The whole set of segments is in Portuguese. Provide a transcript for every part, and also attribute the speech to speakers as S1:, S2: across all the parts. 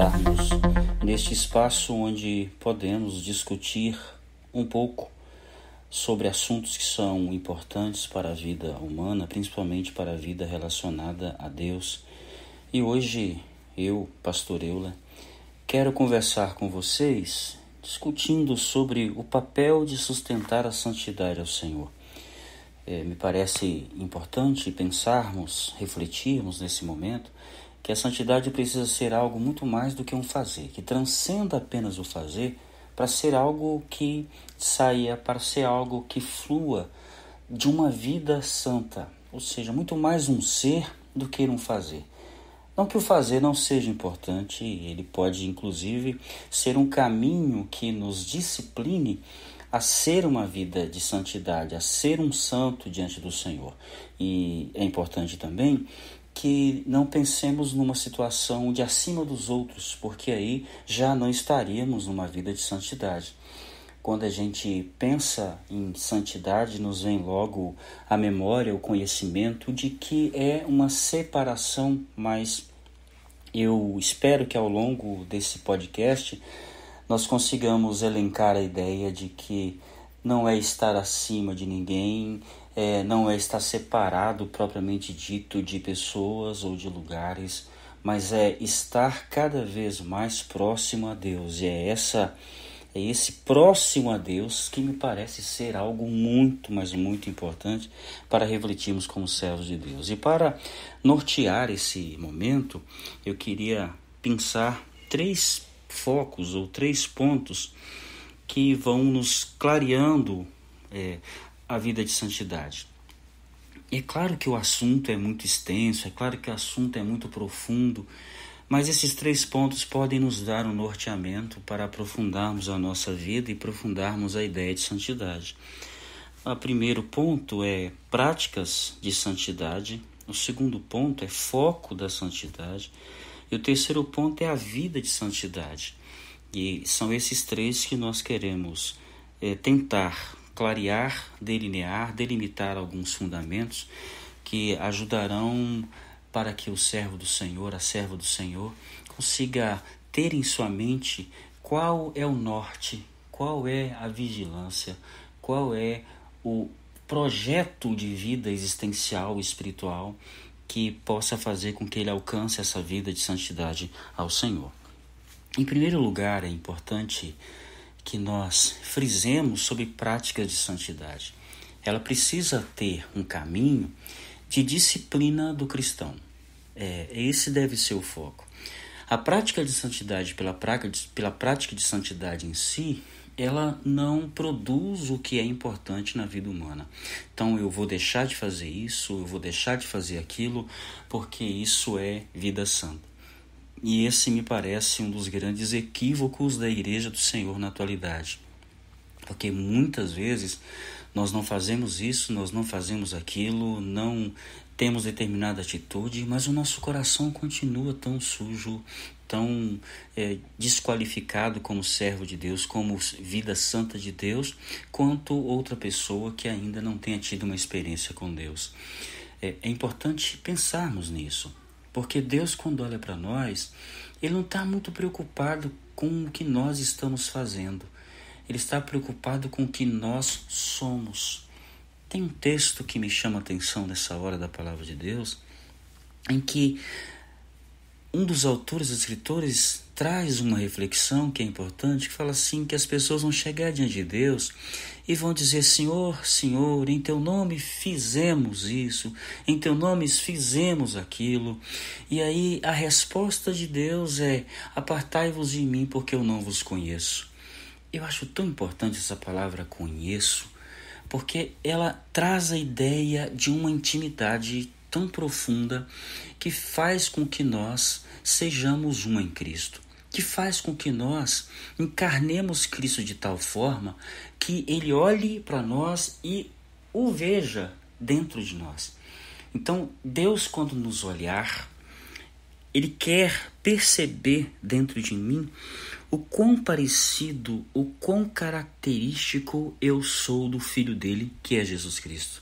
S1: estarmos neste espaço onde podemos discutir um pouco sobre assuntos que são importantes para a vida humana, principalmente para a vida relacionada a Deus. E hoje eu, Pastor Euler, quero conversar com vocês discutindo sobre o papel de sustentar a santidade ao Senhor. Me parece importante pensarmos, refletirmos nesse momento que a santidade precisa ser algo muito mais do que um fazer, que transcenda apenas o fazer para ser algo que saia, para ser algo que flua de uma vida santa, ou seja, muito mais um ser do que um fazer. Não que o fazer não seja importante, ele pode inclusive ser um caminho que nos discipline a ser uma vida de santidade, a ser um santo diante do Senhor. E é importante também que não pensemos numa situação de acima dos outros, porque aí já não estaríamos numa vida de santidade. Quando a gente pensa em santidade, nos vem logo a memória, o conhecimento de que é uma separação, mas eu espero que ao longo desse podcast nós consigamos elencar a ideia de que não é estar acima de ninguém, não é estar separado propriamente dito de pessoas ou de lugares, mas é estar cada vez mais próximo a Deus. E é esse próximo a Deus que me parece ser algo muito, mas muito importante para refletirmos como servos de Deus. E para nortear esse momento, eu queria pensar três focos ou três pontos que vão nos clareando a vida de santidade. É claro que o assunto é muito extenso, é claro que o assunto é muito profundo, mas esses três pontos podem nos dar um norteamento para aprofundarmos a nossa vida e aprofundarmos a ideia de santidade. O primeiro ponto é práticas de santidade, o segundo ponto é foco da santidade e o terceiro ponto é a vida de santidade. E são esses três que nós queremos tentar clarear, delinear, delimitar alguns fundamentos que ajudarão para que o servo do Senhor, a serva do Senhor, consiga ter em sua mente qual é o norte, qual é a vigilância, qual é o projeto de vida existencial, espiritual, que possa fazer com que ele alcance essa vida de santidade ao Senhor. Em primeiro lugar, é importante que nós frisemos sobre práticas de santidade. Ela precisa ter um caminho de disciplina do cristão. Esse deve ser o foco. A prática de santidade, pela prática de santidade em si, ela não produz o que é importante na vida humana. Então eu vou deixar de fazer isso, eu vou deixar de fazer aquilo, porque isso é vida santa. E esse me parece um dos grandes equívocos da Igreja do Senhor na atualidade. Porque muitas vezes nós não fazemos isso, nós não fazemos aquilo, não temos determinada atitude, mas o nosso coração continua tão sujo, tão desqualificado como servo de Deus, como vida santa de Deus, quanto outra pessoa que ainda não tenha tido uma experiência com Deus. É importante pensarmos nisso. Porque Deus, quando olha para nós, Ele não está muito preocupado com o que nós estamos fazendo. Ele está preocupado com o que nós somos. Tem um texto que me chama a atenção nessa hora da palavra de Deus, em que um dos autores, escritores, traz uma reflexão que é importante, que fala assim, que as pessoas vão chegar diante de Deus e vão dizer: Senhor, Senhor, em Teu nome fizemos isso, em Teu nome fizemos aquilo. E aí a resposta de Deus é: apartai-vos de mim, porque eu não vos conheço. Eu acho tão importante essa palavra conheço, porque ela traz a ideia de uma intimidade tão profunda que faz com que nós sejamos um em Cristo, que faz com que nós encarnemos Cristo de tal forma que Ele olhe para nós e o veja dentro de nós. Então, Deus, quando nos olhar, Ele quer perceber dentro de mim o quão parecido, o quão característico eu sou do Filho dele, que é Jesus Cristo.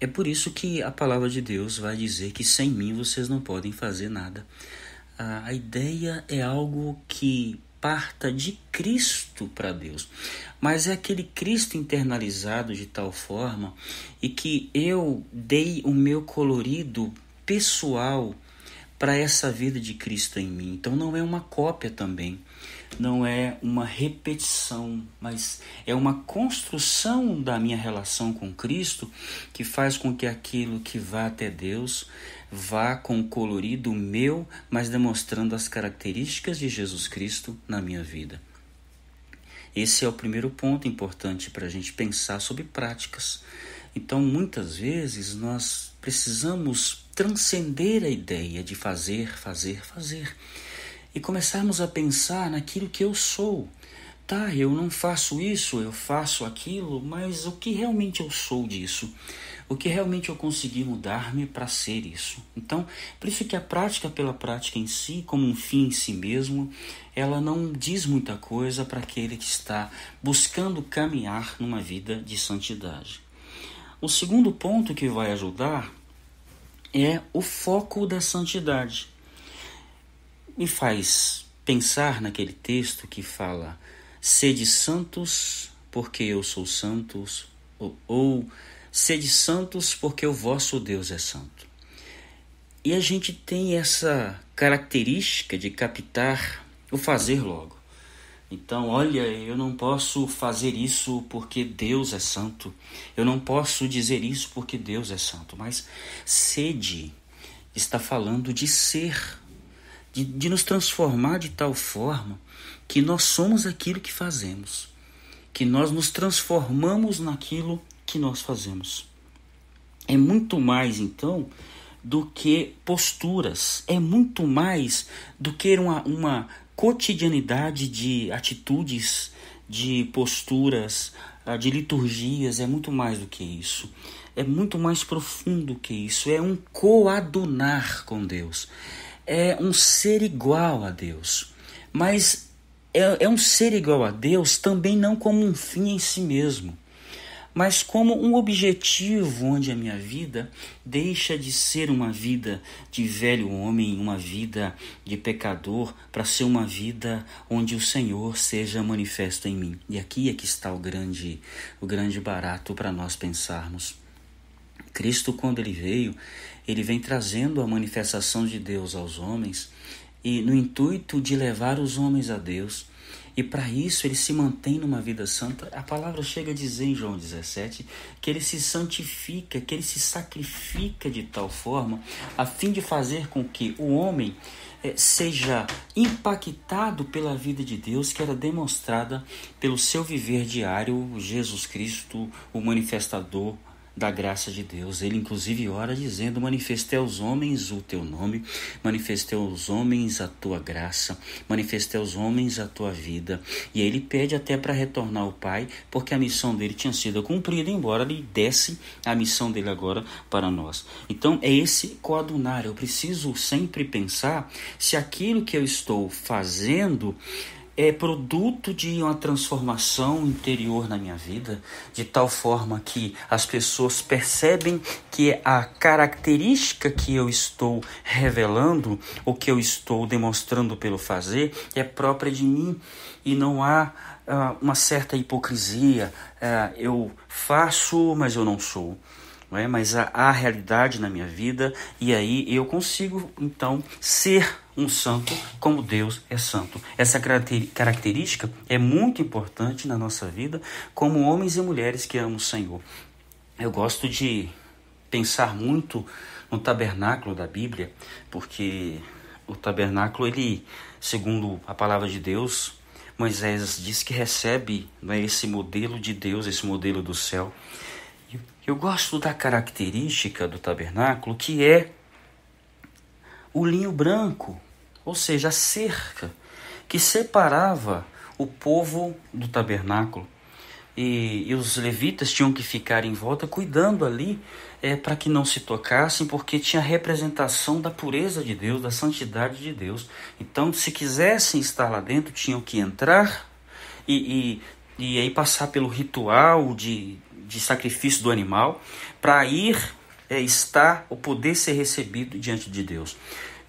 S1: É por isso que a palavra de Deus vai dizer que sem mim vocês não podem fazer nada. A ideia é algo que parta de Cristo para Deus, mas é aquele Cristo internalizado de tal forma e que eu dei o meu colorido pessoal para essa vida de Cristo em mim. Então não é uma cópia também, não é uma repetição, mas é uma construção da minha relação com Cristo que faz com que aquilo que vá até Deus vá com o colorido meu, mas demonstrando as características de Jesus Cristo na minha vida. Esse é o primeiro ponto importante para a gente pensar sobre práticas. Então, muitas vezes, nós precisamos transcender a ideia de fazer e começarmos a pensar naquilo que eu sou. Tá, eu não faço isso, eu faço aquilo, mas o que realmente eu sou disso? O que realmente eu consegui mudar-me para ser isso? Então, por isso que a prática pela prática em si, como um fim em si mesmo, ela não diz muita coisa para aquele que está buscando caminhar numa vida de santidade. O segundo ponto que vai ajudar é o foco da santidade. Me faz pensar naquele texto que fala: sede santos porque eu sou santo, ou sede santos porque o vosso Deus é santo. E a gente tem essa característica de captar o fazer logo. Então, olha, eu não posso fazer isso porque Deus é santo. Eu não posso dizer isso porque Deus é santo. Mas sede está falando de ser, de nos transformar de tal forma que nós somos aquilo que fazemos, que nós nos transformamos naquilo que nós fazemos. É muito mais, então, do que posturas, é muito mais do que uma cotidianidade de atitudes, de posturas, de liturgias, é muito mais do que isso. É muito mais profundo que isso, é um coadunar com Deus, é um ser igual a Deus, mas é um ser igual a Deus também não como um fim em si mesmo, mas como um objetivo onde a minha vida deixa de ser uma vida de velho homem, uma vida de pecador, para ser uma vida onde o Senhor seja manifesto em mim. E aqui é que está o grande barato para nós pensarmos. Cristo, quando ele veio, ele vem trazendo a manifestação de Deus aos homens e no intuito de levar os homens a Deus. E para isso ele se mantém numa vida santa. A palavra chega a dizer em João 17 que ele se santifica, que ele se sacrifica de tal forma a fim de fazer com que o homem seja impactado pela vida de Deus que era demonstrada pelo seu viver diário, Jesus Cristo, o manifestador da graça de Deus. Ele inclusive ora dizendo: manifestei aos homens o teu nome, manifestei aos homens a tua graça, manifestei aos homens a tua vida. E aí ele pede até para retornar ao Pai, porque a missão dele tinha sido cumprida, embora ele desse a missão dele agora para nós. Então é esse coadunar. Eu preciso sempre pensar se aquilo que eu estou fazendo é produto de uma transformação interior na minha vida, de tal forma que as pessoas percebem que a característica que eu estou revelando, ou que eu estou demonstrando pelo fazer, é própria de mim e não há uma certa hipocrisia. Eu faço, mas eu não sou. Mas há realidade na minha vida e aí eu consigo então ser um santo como Deus é santo. Essa característica é muito importante na nossa vida como homens e mulheres que amam o Senhor. Eu gosto de pensar muito no tabernáculo da Bíblia, porque o tabernáculo, ele, segundo a palavra de Deus, Moisés diz que recebe esse modelo de Deus, esse modelo do céu. Eu gosto da característica do tabernáculo, que é o linho branco, ou seja, a cerca que separava o povo do tabernáculo. E os levitas tinham que ficar em volta cuidando ali para que não se tocassem, porque tinha representação da pureza de Deus, da santidade de Deus. Então, se quisessem estar lá dentro, tinham que entrar e aí passar pelo ritual de sacrifício do animal, para ir estar ou poder ser recebido diante de Deus.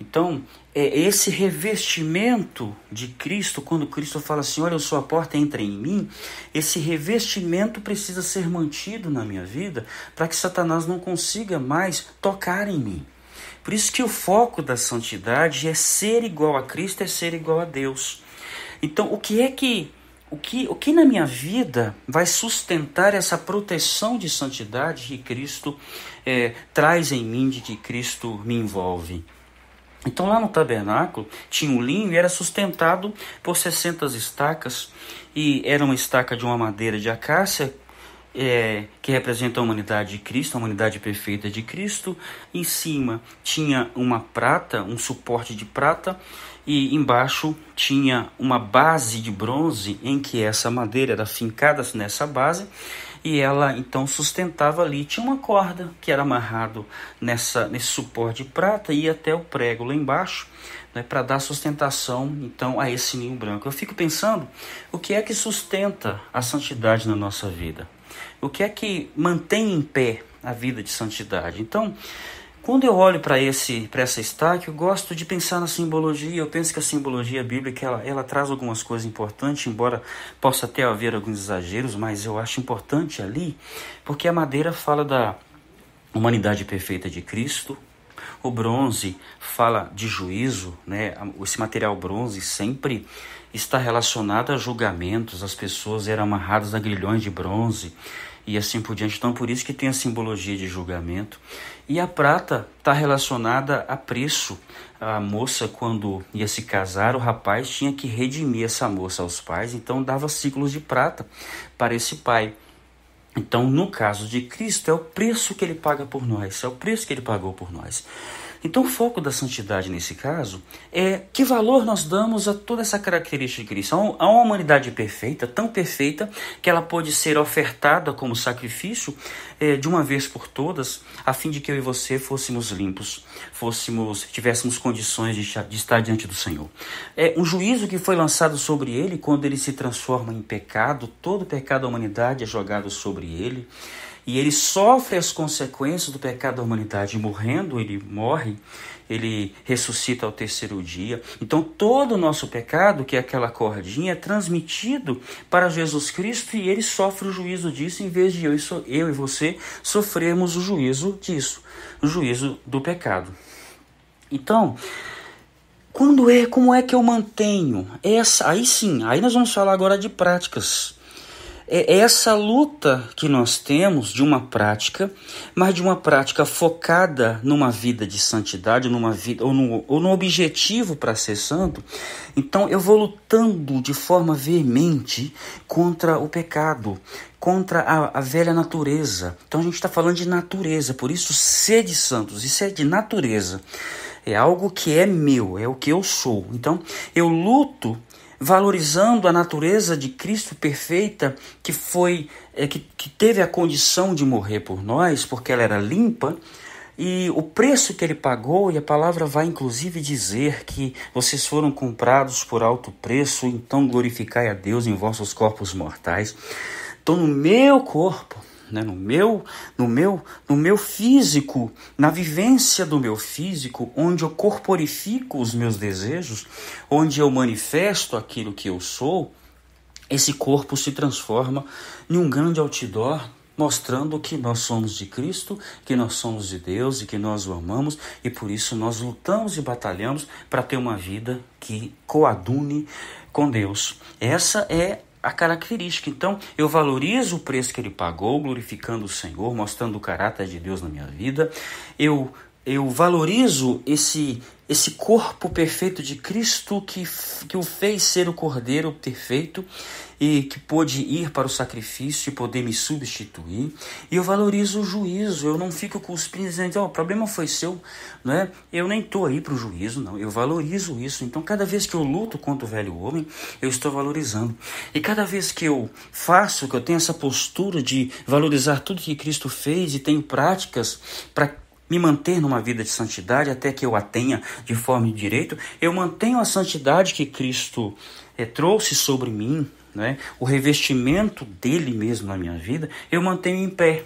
S1: Então, esse revestimento de Cristo, quando Cristo fala assim, olha, eu sou a porta, entra em mim, esse revestimento precisa ser mantido na minha vida para que Satanás não consiga mais tocar em mim. Por isso que o foco da santidade é ser igual a Cristo, é ser igual a Deus. Então, o que na minha vida vai sustentar essa proteção de santidade que Cristo traz em mim, de que Cristo me envolve? Então lá no tabernáculo tinha um linho e era sustentado por 60 estacas, e era uma estaca de uma madeira de acácia, que representa a humanidade de Cristo, a humanidade perfeita de Cristo. Em cima tinha uma prata, um suporte de prata, e embaixo tinha uma base de bronze em que essa madeira era fincada nessa base, e ela então sustentava ali. Tinha uma corda que era amarrado nesse suporte de prata e ia até o prego lá embaixo, né, para dar sustentação então a esse ninho branco. Eu fico pensando, o que é que sustenta a santidade na nossa vida? O que é que mantém em pé a vida de santidade? Então, quando eu olho para essa estaca, eu gosto de pensar na simbologia. Eu penso que a simbologia bíblica ela traz algumas coisas importantes, embora possa até haver alguns exageros, mas eu acho importante ali, porque a madeira fala da humanidade perfeita de Cristo, o bronze fala de juízo, né? Esse material bronze sempre está relacionado a julgamentos, as pessoas eram amarradas a grilhões de bronze, e assim por diante. Então, por isso que tem a simbologia de julgamento. E a prata está relacionada a preço. A moça, quando ia se casar, o rapaz tinha que redimir essa moça aos pais, então dava ciclos de prata para esse pai. Então, no caso de Cristo, é o preço que ele paga por nós, é o preço que ele pagou por nós. Então, o foco da santidade nesse caso é que valor nós damos a toda essa característica de Cristo. Há uma humanidade perfeita, tão perfeita, que ela pode ser ofertada como sacrifício de uma vez por todas, a fim de que eu e você fôssemos limpos, tivéssemos condições de estar diante do Senhor. É um juízo que foi lançado sobre ele quando ele se transforma em pecado. Todo o pecado da humanidade é jogado sobre ele. E ele sofre as consequências do pecado da humanidade. Morrendo, ele morre, ele ressuscita ao terceiro dia. Então todo o nosso pecado, que é aquela cordinha, é transmitido para Jesus Cristo, e ele sofre o juízo disso, em vez de eu e você sofrermos o juízo disso, o juízo do pecado. Então, como é que eu mantenho essa? Aí nós vamos falar agora de práticas. É essa luta que nós temos de uma prática, mas de uma prática focada numa vida de santidade, numa vida ou no objetivo para ser santo. Então eu vou lutando de forma veemente contra o pecado, contra a velha natureza. Então a gente está falando de natureza, por isso sede santos, isso é de natureza. É algo que é meu, é o que eu sou. Então eu luto valorizando a natureza de Cristo perfeita, que teve a condição de morrer por nós, porque ela era limpa, e o preço que ele pagou, e a palavra vai inclusive dizer que vocês foram comprados por alto preço, então glorificai a Deus em vossos corpos mortais. Então no meu corpo, né, no meu físico, na vivência do meu físico, onde eu corporifico os meus desejos, onde eu manifesto aquilo que eu sou, esse corpo se transforma em um grande outdoor, mostrando que nós somos de Cristo, que nós somos de Deus e que nós o amamos, e por isso nós lutamos e batalhamos para ter uma vida que coadune com Deus. Essa é a característica. Então, eu valorizo o preço que ele pagou, glorificando o Senhor, mostrando o caráter de Deus na minha vida. Eu valorizo esse corpo perfeito de Cristo que o fez ser o Cordeiro perfeito e que pôde ir para o sacrifício e poder me substituir. E eu valorizo o juízo. Eu não fico cuspindo dizendo, o problema foi seu, não é? Eu nem estou aí para o juízo, não. Eu valorizo isso. Então, cada vez que eu luto contra o velho homem, eu estou valorizando. E cada vez que eu tenho essa postura de valorizar tudo que Cristo fez e tenho práticas para me manter numa vida de santidade até que eu a tenha de forma e direito, eu mantenho a santidade que Cristo trouxe sobre mim, né? O revestimento dele mesmo na minha vida, eu mantenho em pé.